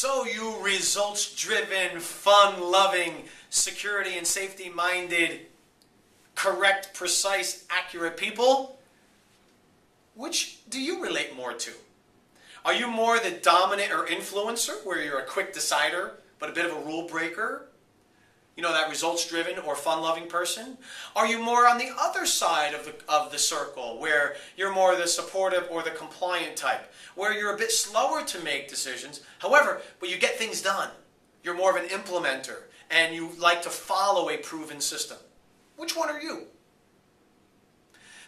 So you results-driven, fun-loving, security and safety-minded, correct, precise, accurate people, which do you relate more to? Are you more the dominant or influencer, where you're a quick decider, but a bit of a rule breaker? You know, that results-driven or fun-loving person? Are you more on the other side of the circle, where you're more the supportive or the compliant type, where you're a bit slower to make decisions, however, but you get things done? You're more of an implementer, and you like to follow a proven system. Which one are you?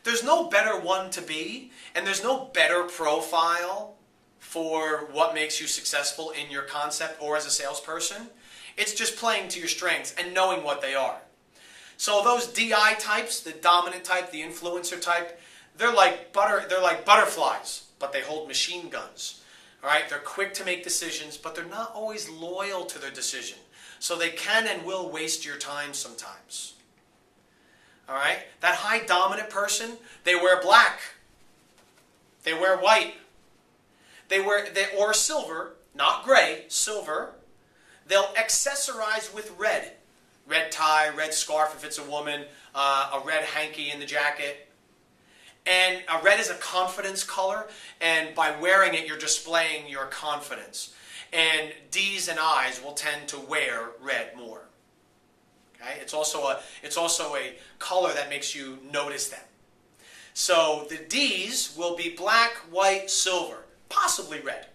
There's no better one to be, and there's no better profile for what makes you successful in your concept or as a salesperson. It's just playing to your strengths and knowing what they are. So those DI types, the dominant type, the influencer type, they're like butterflies, but they hold machine guns. All right, they're quick to make decisions, but they're not always loyal to their decision. So they can and will waste your time sometimes. All right, that high dominant person, they wear black. They wear white. Or silver, not gray, silver. They'll accessorize with red. Red tie, red scarf if it's a woman, a red hanky in the jacket. And red is a confidence color, and by wearing it, you're displaying your confidence. And D's and I's will tend to wear red more. Okay? It's also a color that makes you notice them. So the D's will be black, white, silver, possibly red.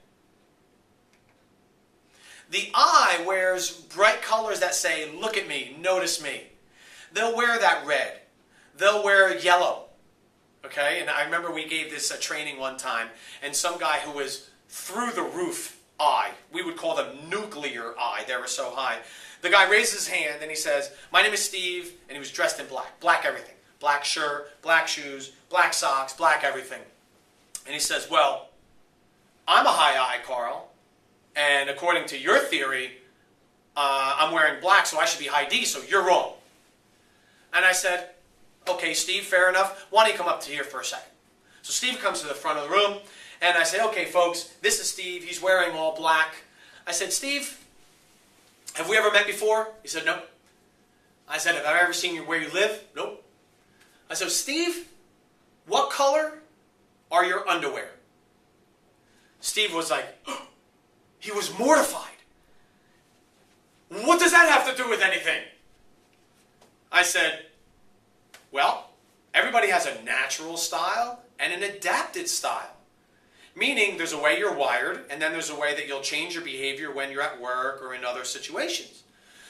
The I wears bright colors that say, look at me, notice me. They'll wear that red. They'll wear yellow. Okay? And I remember we gave this training one time, and some guy who was through the roof I, we would call them nuclear I, they were so high. The guy raised his hand and he says, my name is Steve, and he was dressed in black. Black everything. Black shirt, black shoes, black socks, black everything. And he says, well, I'm a high I, Carl. And according to your theory, I'm wearing black, so I should be high D, so you're wrong. And I said, okay, Steve, fair enough. Why don't you come up to here for a second? So Steve comes to the front of the room, and I say, okay, folks, this is Steve. He's wearing all black. I said, Steve, have we ever met before? He said, no. I said, have I ever seen you where you live? Nope. I said, Steve, what color are your underwear? Steve was like, oh. He was mortified. What does that have to do with anything? I said, well, everybody has a natural style and an adapted style. Meaning there's a way you're wired, and then there's a way that you'll change your behavior when you're at work or in other situations.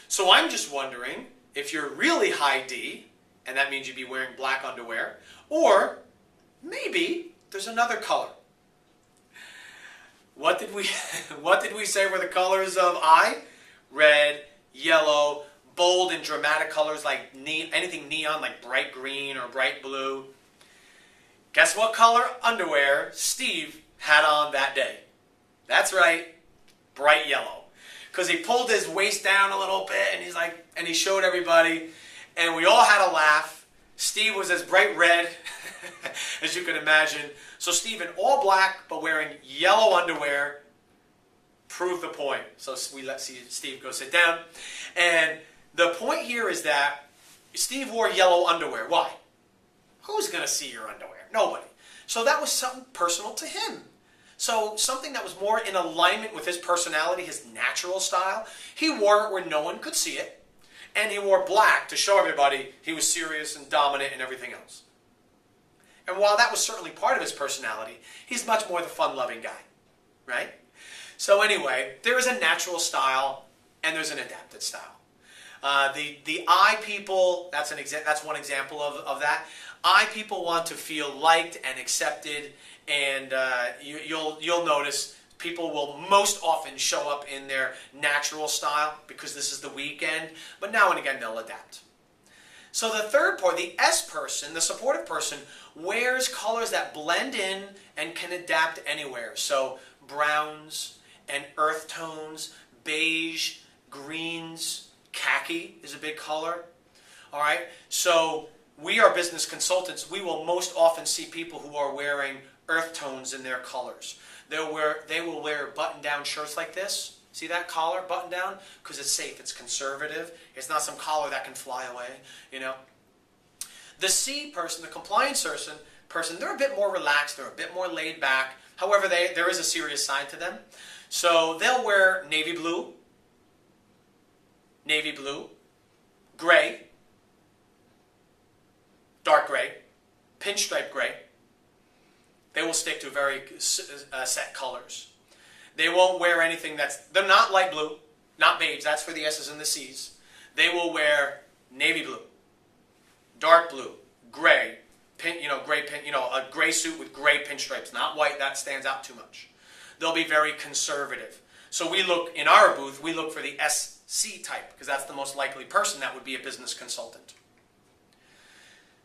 So I'm just wondering if you're really high D, and that means you'd be wearing black underwear, or maybe there's another color. What did we say were the colors of I? Red, yellow, bold and dramatic colors like anything neon, like bright green or bright blue. Guess what color underwear Steve had on that day? That's right, bright yellow. Because he pulled his waist down a little bit, and he showed everybody, and we all had a laugh. Steve was as bright red as you can imagine. So Steve in all black, but wearing yellow underwear, proved the point. So we let Steve go sit down. And the point here is that Steve wore yellow underwear. Why? Who's going to see your underwear? Nobody. So that was something personal to him. So something that was more in alignment with his personality, his natural style. He wore it where no one could see it. And he wore black to show everybody he was serious and dominant and everything else. And while that was certainly part of his personality, he's much more the fun-loving guy, right? So anyway, there is a natural style and there's an adapted style. The I people, that's one example of that. I people want to feel liked and accepted, and you'll notice people will most often show up in their natural style because this is the weekend, but now and again they'll adapt. So the third part, the S person, the supportive person, wears colors that blend in and can adapt anywhere. So browns and earth tones, beige, greens, khaki is a big color. All right, so we are business consultants. We will most often see people who are wearing earth tones in their colors. They will wear button-down shirts like this, See that collar button down? Because it's safe, it's conservative. It's not some collar that can fly away, you know. The C person, the compliance person, they're a bit more relaxed, they're a bit more laid back. However, there is a serious side to them. So they'll wear navy blue, gray, dark gray, pinstripe gray. They will stick to very set colors. They won't wear anything they're not light blue, not beige, that's for the S's and the C's. They will wear navy blue, dark blue, gray, a gray suit with gray pinstripes, not white, that stands out too much. They'll be very conservative. So in our booth, we look for the SC type, because that's the most likely person that would be a business consultant.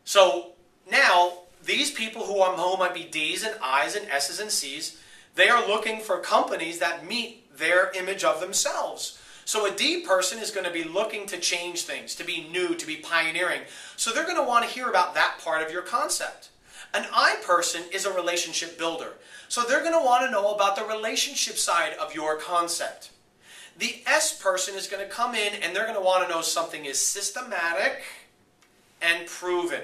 So now, these people who might be D's and I's and S's and C's, they are looking for companies that meet their image of themselves. So a D person is going to be looking to change things, to be new, to be pioneering. So they're going to want to hear about that part of your concept. An I person is a relationship builder. So they're going to want to know about the relationship side of your concept. The S person is going to come in and they're going to want to know something is systematic and proven.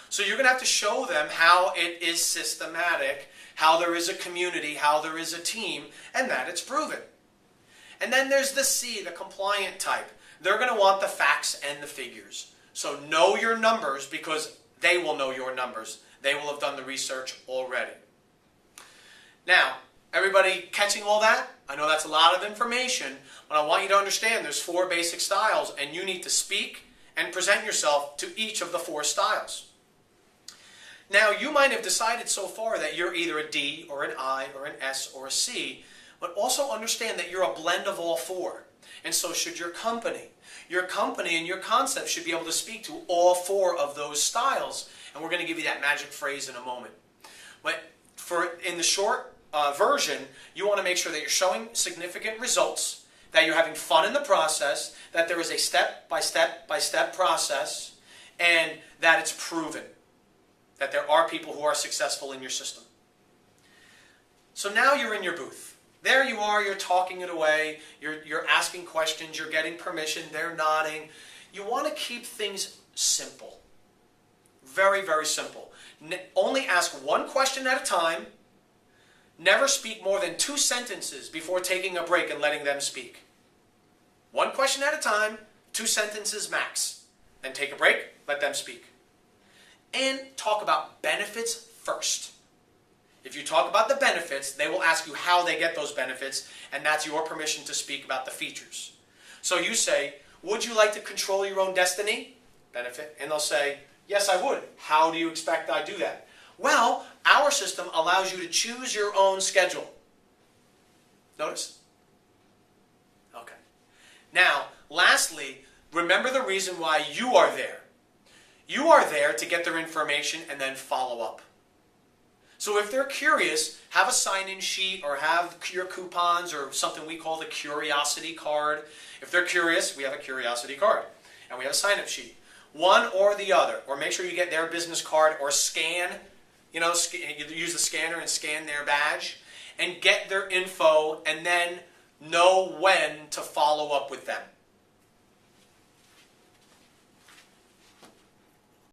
So you're going to have to show them how it is systematic, how there is a community, how there is a team, and that it's proven. And then there's the C, the compliant type. They're going to want the facts and the figures. So know your numbers, because they will know your numbers. They will have done the research already. Now, everybody catching all that? I know that's a lot of information, but I want you to understand there's 4 basic styles, and you need to speak and present yourself to each of the 4 styles. Now, you might have decided so far that you're either a D or an I or an S or a C, but also understand that you're a blend of all 4. And so should your company. Your company and your concept should be able to speak to all 4 of those styles. And we're going to give you that magic phrase in a moment. But in the short version, you want to make sure that you're showing significant results, that you're having fun in the process, that there is a step-by-step process, and that it's proven. That there are people who are successful in your system. So now you're in your booth. There you are, you're talking it away, you're asking questions, you're getting permission, they're nodding. You want to keep things simple. Very, very simple. Only ask one question at a time. Never speak more than 2 sentences before taking a break and letting them speak. One question at a time, 2 sentences max. Then take a break, let them speak. And talk about benefits first. If you talk about the benefits, they will ask you how they get those benefits, and that's your permission to speak about the features. So you say, would you like to control your own destiny? Benefit. And they'll say, yes, I would. How do you expect I do that? Well, our system allows you to choose your own schedule. Notice? Okay. Now, lastly, remember the reason why you are there. You are there to get their information and then follow up. So if they're curious, have a sign-in sheet or have your coupons or something we call the curiosity card. If they're curious, we have a curiosity card and we have a sign-up sheet. One or the other, or make sure you get their business card or scan, you use the scanner and scan their badge and get their info and then know when to follow up with them.